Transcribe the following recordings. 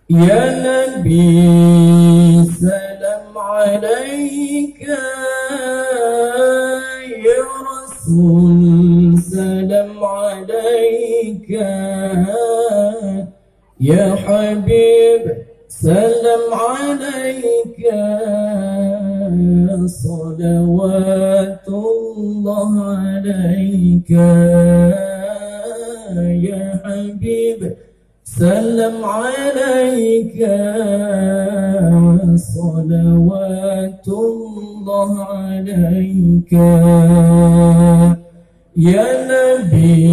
يا نبي سلام عليك، يا رسول سلام عليك، يا حبيب سلام عليك، صلوات الله عليك، يا حبيب سلام عليك، صلوات الله عليك، يا نبي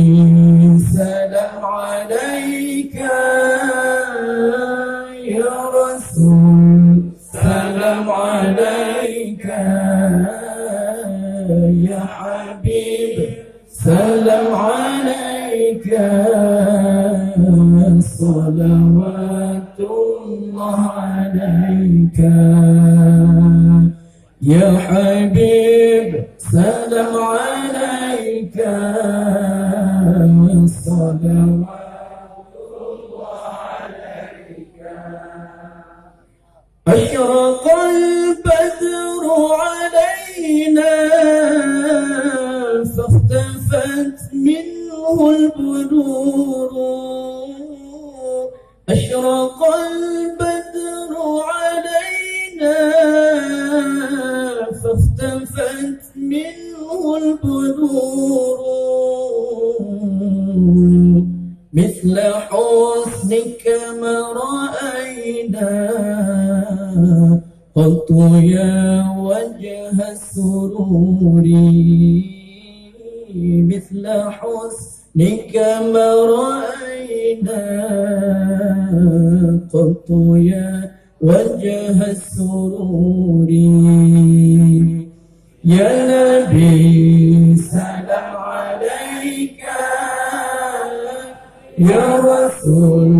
سلام عليك، يا رسول سلام عليك، يا حبيب سلام عليك، صلوات الله عليك، يا حبيب سلام عليك، صلوات الله عليك. أشرق البدر علينا فاختفت منه البدور، أشرق البدر علينا فاختفت منه البدور، مثل حسنك ما رأينا قط يا وجه السرور، مثل حسنك ما رأينا قط يا وجه السرور، يا نبي سلام عليك، يا رسول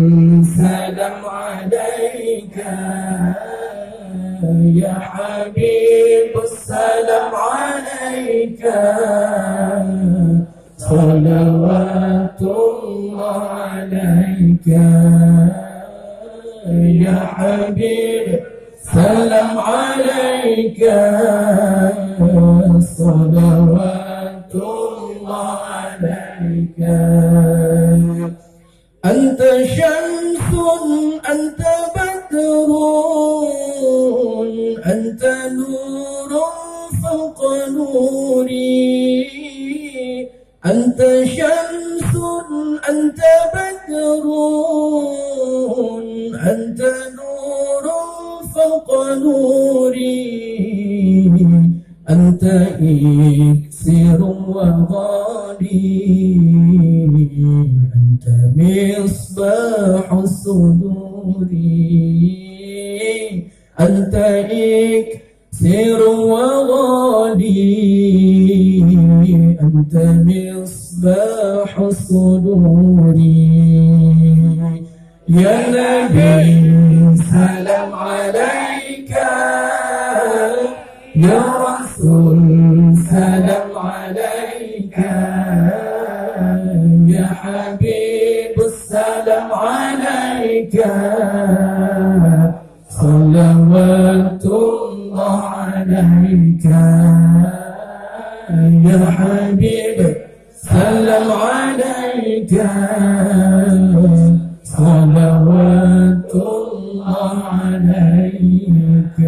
سلام عليك، يا حبيب السلام عليك، صلوات الله عليك، يا حبيب سلام عليك، صلوات الله عليك. أنت شمس أنت بدر أنت نور فوق نوري، أنت شمس أنت بدر أنت نور فوق نوري، أنت إكسير وغالي، أنت مصباح الصدور، أنت إكسير وغالي، أنت مصباح الصدور، يا نبي سلام عليك، يا رسول سلام عليك، يا حبيب السلام عليك، صلوات الله عليك، يا حبيب سلام عليك، صلوات الله عليك.